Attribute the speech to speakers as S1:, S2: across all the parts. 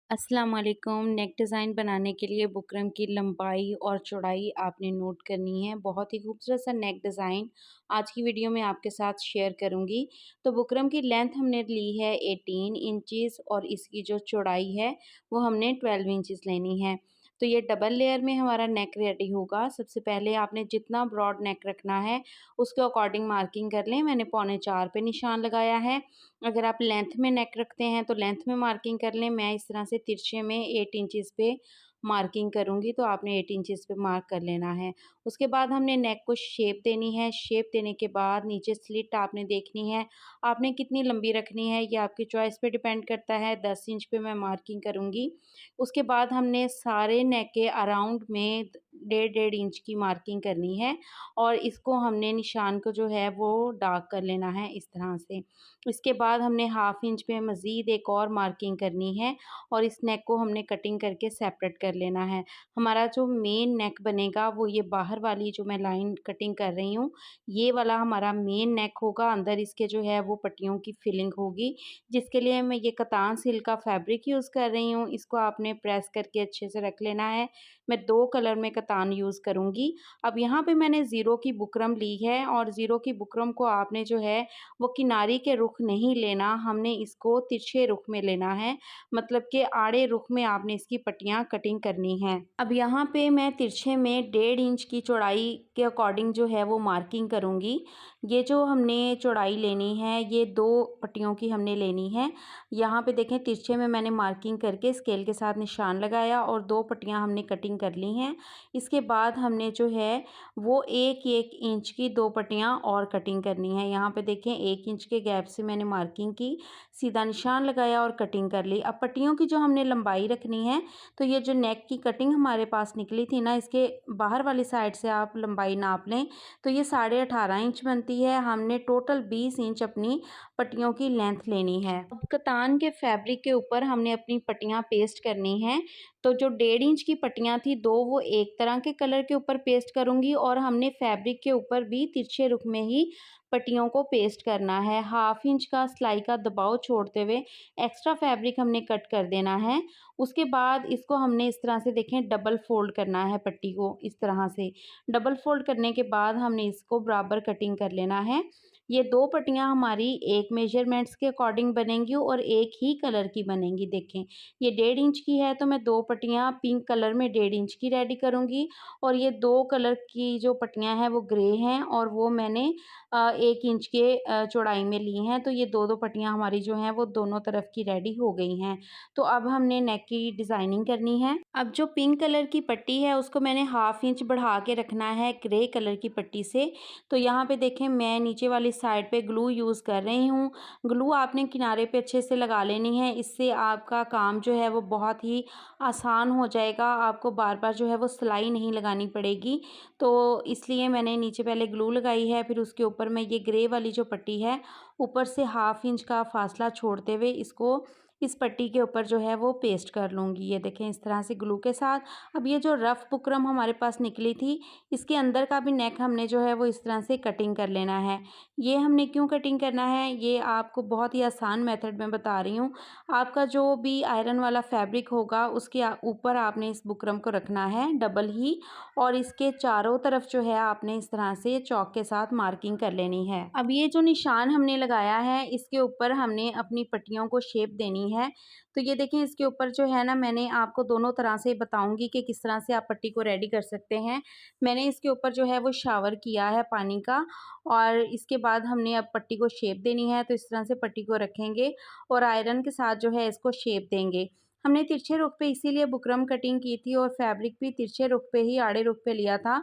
S1: अस्सलाम वालेकुम। नेक डिज़ाइन बनाने के लिए बुकरम की लंबाई और चौड़ाई आपने नोट करनी है। बहुत ही खूबसूरत सा नेक डिज़ाइन आज की वीडियो में आपके साथ शेयर करूँगी। तो बुकरम की लेंथ हमने ली है 18 इंचेस और इसकी जो चौड़ाई है वो हमने 12 इंचेस लेनी है। तो ये डबल लेयर में हमारा नेक रेडी होगा। सबसे पहले आपने जितना ब्रॉड नेक रखना है उसके अकॉर्डिंग मार्किंग कर लें। मैंने पौने 4 पे निशान लगाया है। अगर आप लेंथ में नेक रखते हैं तो लेंथ में मार्किंग कर लें। मैं इस तरह से तिरछे में 8 इंचेस पे मार्किंग करूँगी, तो आपने 8 इंचेस पे मार्क कर लेना है। उसके बाद हमने नेक को शेप देनी है। शेप देने के बाद नीचे स्लिट आपने देखनी है। आपने कितनी लंबी रखनी है ये आपकी चॉइस पे डिपेंड करता है। 10 इंच पे मैं मार्किंग करूँगी। उसके बाद हमने सारे नेक के अराउंड में डेढ़ इंच की मार्किंग करनी है और इसको हमने निशान को जो है वो डार्क कर लेना है इस तरह से। इसके बाद हमने हाफ इंच पे मज़ीद एक और मार्किंग करनी है और इस नेक को हमने कटिंग करके सेपरेट कर लेना है। हमारा जो मेन नेक बनेगा वो ये बाहर वाली जो मैं लाइन कटिंग कर रही हूँ, ये वाला हमारा मेन नेक होगा। अंदर इसके जो है वो पट्टियों की फिलिंग होगी, जिसके लिए मैं ये कतान सिल्क का फैब्रिक यूज़ कर रही हूँ। इसको आपने प्रेस करके अच्छे से रख लेना है। मैं 2 कलर में कतान यूज़ करूँगी। अब यहाँ पे मैंने ज़ीरो की बुकरम ली है और ज़ीरो की बुकरम को आपने जो है वो किनारी के रुख नहीं लेना, हमने इसको तिरछे रुख में लेना है। मतलब कि आड़े रुख में आपने इसकी पट्टियाँ कटिंग करनी हैं। अब यहाँ पे मैं तिरछे में 1.5 इंच की चौड़ाई के अकॉर्डिंग जो है वो मार्किंग करूँगी। ये जो हमने चौड़ाई लेनी है ये 2 पट्टियों की हमने लेनी है। यहाँ पे देखें तिरछे में मैंने मार्किंग करके स्केल के साथ निशान लगाया और 2 पट्टियाँ हमने कटिंग कर ली हैं। इसके बाद हमने जो है वो 1-1 इंच की 2 पट्टियाँ और कटिंग करनी है। यहाँ पे देखें 1 इंच के गैप से मैंने मार्किंग की, सीधा निशान लगाया और कटिंग कर ली। अब पट्टियों की जो हमने लंबाई रखनी है, तो ये जो नेक की कटिंग हमारे पास निकली थी ना, इसके बाहर वाली साइड से आप लंबाई नाप लें, तो ये 18.5 इंच बनती है। हमने टोटल 20 इंच अपनी पट्टियों की लेंथ लेनी है। अब कतान के फैब्रिक के ऊपर हमने अपनी पट्टियाँ पेस्ट करनी हैं। तो जो 1.5 इंच की पट्टियाँ थी 2 वो एक तरह के कलर के ऊपर पेस्ट करूँगी और हमने फैब्रिक के ऊपर भी तिरछे रुख में ही पट्टियों को पेस्ट करना है। हाफ इंच का सिलाई का दबाव छोड़ते हुए एक्स्ट्रा फैब्रिक हमने कट कर देना है। उसके बाद इसको हमने इस तरह से देखें डबल फोल्ड करना है पट्टी को इस तरह से। डबल फोल्ड करने के बाद हमने इसको बराबर कटिंग कर लेना है। ये 2 पट्टियाँ हमारी एक मेजरमेंट्स के अकॉर्डिंग बनेंगी और एक ही कलर की बनेंगी। देखें ये 1.5 इंच की है तो मैं 2 पट्टियाँ पिंक कलर में 1.5 इंच की रेडी करूँगी और ये 2 कलर की जो पट्टियाँ हैं वो ग्रे हैं और वो मैंने 1 इंच के चौड़ाई में ली हैं। तो ये 2-2 पट्टियाँ हमारी जो हैं वो दोनों तरफ की रेडी हो गई हैं। तो अब हमने नेक की डिज़ाइनिंग करनी है। अब जो पिंक कलर की पट्टी है उसको मैंने हाफ इंच बढ़ा के रखना है ग्रे कलर की पट्टी से। तो यहाँ पे देखें मैं नीचे वाली साइड पे ग्लू यूज़ कर रही हूँ। ग्लू आपने किनारे पे अच्छे से लगा लेनी है, इससे आपका काम जो है वो बहुत ही आसान हो जाएगा। आपको बार-बार जो है वो सिलाई नहीं लगानी पड़ेगी। तो इसलिए मैंने नीचे पहले ग्लू लगाई है, फिर उसके ऊपर मैं ये ग्रे वाली जो पट्टी है ऊपर से हाफ इंच का फासला छोड़ते हुए इसको इस पट्टी के ऊपर जो है वो पेस्ट कर लूँगी। ये देखें इस तरह से ग्लू के साथ। अब ये जो रफ़ बुकरम हमारे पास निकली थी, इसके अंदर का भी नेक हमने जो है वो इस तरह से कटिंग कर लेना है। ये हमने क्यों कटिंग करना है ये आपको बहुत ही आसान मेथड में बता रही हूँ। आपका जो भी आयरन वाला फैब्रिक होगा उसके ऊपर आपने इस बुकरम को रखना है डबल ही और इसके चारों तरफ जो है आपने इस तरह से चॉक के साथ मार्किंग कर लेनी है। अब ये जो निशान हमने लगाया है इसके ऊपर हमने अपनी पट्टियों को शेप देनी है। तो ये देखें इसके ऊपर जो है ना, मैंने आपको दोनों तरह से बताऊंगी कि किस तरह से आप पट्टी को रेडी कर सकते हैं। मैंने इसके ऊपर जो है वो शावर किया है पानी का और इसके बाद हमने अब पट्टी को शेप देनी है। तो इस तरह से पट्टी को रखेंगे और आयरन के साथ जो है इसको शेप देंगे। हमने तिरछे रुख पे इसीलिए बुकरम कटिंग की थी और फैब्रिक भी तिरछे रुख पे ही आड़े रुख पे लिया था,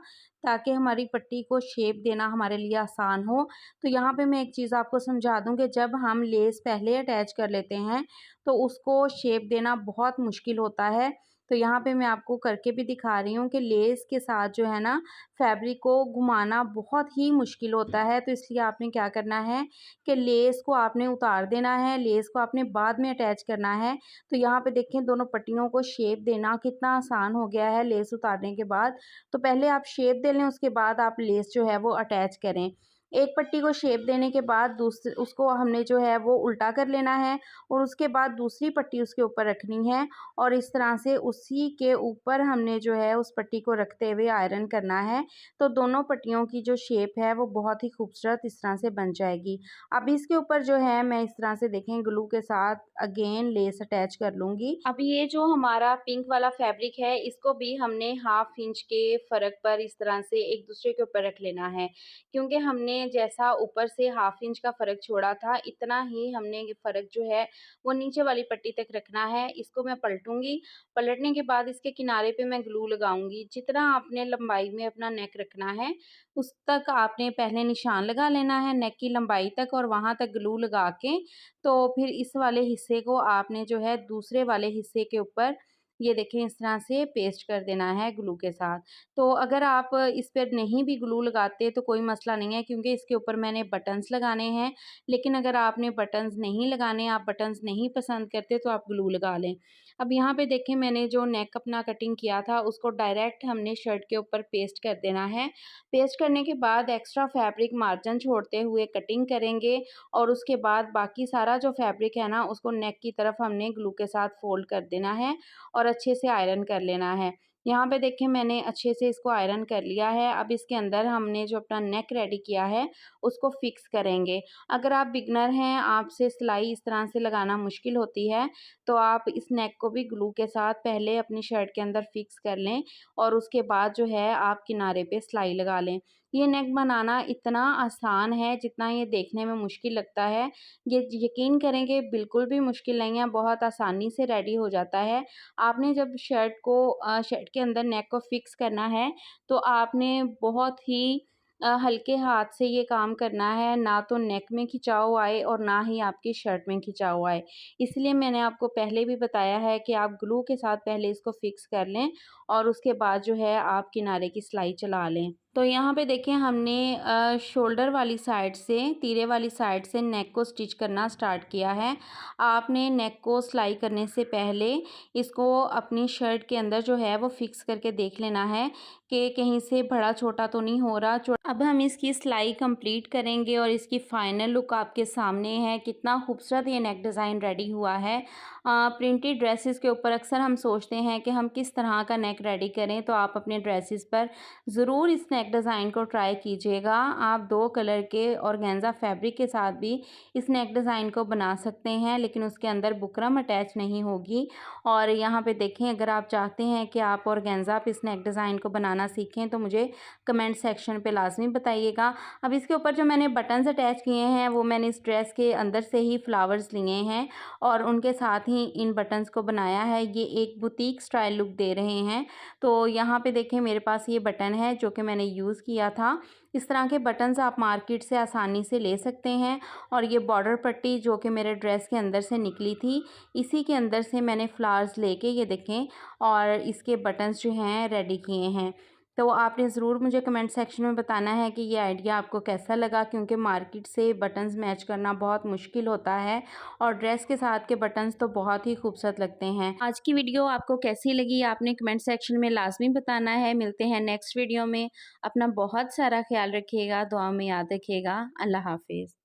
S1: ताकि हमारी पट्टी को शेप देना हमारे लिए आसान हो। तो यहाँ पे मैं एक चीज़ आपको समझा दूँ कि जब हम लेस पहले अटैच कर लेते हैं तो उसको शेप देना बहुत मुश्किल होता है। तो यहाँ पे मैं आपको करके भी दिखा रही हूँ कि लेस के साथ जो है ना फैब्रिक को घुमाना बहुत ही मुश्किल होता है। तो इसलिए आपने क्या करना है कि लेस को आपने उतार देना है, लेस को आपने बाद में अटैच करना है। तो यहाँ पे देखें दोनों पट्टियों को शेप देना कितना आसान हो गया है लेस उतारने के बाद। तो पहले आप शेप दे लें, उसके बाद आप लेस जो है वो अटैच करें। एक पट्टी को शेप देने के बाद दूसरी उसको हमने जो है वो उल्टा कर लेना है और उसके बाद दूसरी पट्टी उसके ऊपर रखनी है और इस तरह से उसी के ऊपर हमने जो है उस पट्टी को रखते हुए आयरन करना है। तो दोनों पट्टियों की जो शेप है वो बहुत ही खूबसूरत इस तरह से बन जाएगी। अब इसके ऊपर जो है मैं इस तरह से देखें ग्लू के साथ अगेन लेस अटैच कर लूँगी। अब ये जो हमारा पिंक वाला फैब्रिक है इसको भी हमने 1/2 इंच के फ़र्क पर इस तरह से एक दूसरे के ऊपर रख लेना है, क्योंकि हमने जैसा ऊपर से 1/2 इंच का फ़र्क छोड़ा था इतना ही हमने ये फ़र्क जो है वो नीचे वाली पट्टी तक रखना है। इसको मैं पलटूँगी, पलटने के बाद इसके किनारे पे मैं ग्लू लगाऊँगी। जितना आपने लंबाई में अपना नेक रखना है उस तक आपने पहले निशान लगा लेना है नेक की लंबाई तक और वहाँ तक ग्लू लगा के तो फिर इस वाले हिस्से को आपने जो है दूसरे वाले हिस्से के ऊपर ये देखें इस तरह से पेस्ट कर देना है ग्लू के साथ। तो अगर आप इस पर नहीं भी ग्लू लगाते तो कोई मसला नहीं है, क्योंकि इसके ऊपर मैंने बटन्स लगाने हैं। लेकिन अगर आपने बटन्स नहीं लगाने, आप बटन्स नहीं पसंद करते तो आप ग्लू लगा लें। अब यहाँ पे देखें मैंने जो नेक अपना कटिंग किया था उसको डायरेक्ट हमने शर्ट के ऊपर पेस्ट कर देना है। पेस्ट करने के बाद एक्स्ट्रा फैब्रिक मार्जिन छोड़ते हुए कटिंग करेंगे और उसके बाद बाकी सारा जो फैब्रिक है ना उसको नेक की तरफ हमने ग्लू के साथ फोल्ड कर देना है और अच्छे से आयरन कर लेना है। यहाँ पे देखें मैंने अच्छे से इसको आयरन कर लिया है। अब इसके अंदर हमने जो अपना नेक रेडी किया है उसको फिक्स करेंगे। अगर आप बिगनर हैं, आपसे सिलाई इस तरह से लगाना मुश्किल होती है, तो आप इस नेक को भी ग्लू के साथ पहले अपनी शर्ट के अंदर फिक्स कर लें और उसके बाद जो है आप किनारे पे सिलाई लगा लें। ये नेक बनाना इतना आसान है जितना ये देखने में मुश्किल लगता है। ये यकीन करें कि बिल्कुल भी मुश्किल नहीं है, बहुत आसानी से रेडी हो जाता है। आपने जब शर्ट के अंदर नेक को फिक्स करना है तो आपने बहुत ही हल्के हाथ से ये काम करना है, ना तो नेक में खिंचाव आए और ना ही आपकी शर्ट में खिंचाव आए। इसलिए मैंने आपको पहले भी बताया है कि आप ग्लू के साथ पहले इसको फिक्स कर लें और उसके बाद जो है आप किनारे की सिलाई चला लें। तो यहाँ पे देखें हमने शोल्डर वाली साइड से, तीरे वाली साइड से नेक को स्टिच करना स्टार्ट किया है। आपने नेक को सिलाई करने से पहले इसको अपनी शर्ट के अंदर जो है वो फिक्स करके देख लेना है कि कहीं से बड़ा छोटा तो नहीं हो रहा। अब हम इसकी सिलाई कंप्लीट करेंगे और इसकी फाइनल लुक आपके सामने है। कितना खूबसूरत ये नेक डिज़ाइन रेडी हुआ है। प्रिंटेड ड्रेसेस के ऊपर अक्सर हम सोचते हैं कि हम किस तरह का नेक रेडी करें, तो आप अपने ड्रेसेस पर ज़रूर इस नेक डिज़ाइन को ट्राई कीजिएगा। आप 2 कलर के ऑर्गेन्जा फैब्रिक के साथ भी इस नेक डिज़ाइन को बना सकते हैं, लेकिन उसके अंदर बुकरम अटैच नहीं होगी। और यहाँ पे देखें, अगर आप चाहते हैं कि आप ऑर्गेन्जा पे इस नेक डिज़ाइन को बनाना सीखें तो मुझे कमेंट सेक्शन पे लाजमी बताइएगा। अब इसके ऊपर जो मैंने बटन्स अटैच किए हैं वो मैंने इस ड्रेस के अंदर से ही फ्लावर्स लिए हैं और उनके साथ ही इन बटन्स को बनाया है। ये एक बुटीक स्टाइल लुक दे रहे हैं। तो यहाँ पे देखें मेरे पास ये बटन है जो कि मैंने यूज़ किया था। इस तरह के बटन्स आप मार्केट से आसानी से ले सकते हैं और ये बॉर्डर पट्टी जो कि मेरे ड्रेस के अंदर से निकली थी, इसी के अंदर से मैंने फ्लावर्स लेके ये देखें और इसके बटन्स जो हैं रेडी किए हैं। तो आपने ज़रूर मुझे कमेंट सेक्शन में बताना है कि ये आइडिया आपको कैसा लगा, क्योंकि मार्केट से बटन्स मैच करना बहुत मुश्किल होता है और ड्रेस के साथ के बटन्स तो बहुत ही खूबसूरत लगते हैं। आज की वीडियो आपको कैसी लगी आपने कमेंट सेक्शन में लाजमी बताना है। मिलते हैं नेक्स्ट वीडियो में। अपना बहुत सारा ख्याल रखिएगा, दुआ में याद रखिएगा। अल्लाह हाफिज़।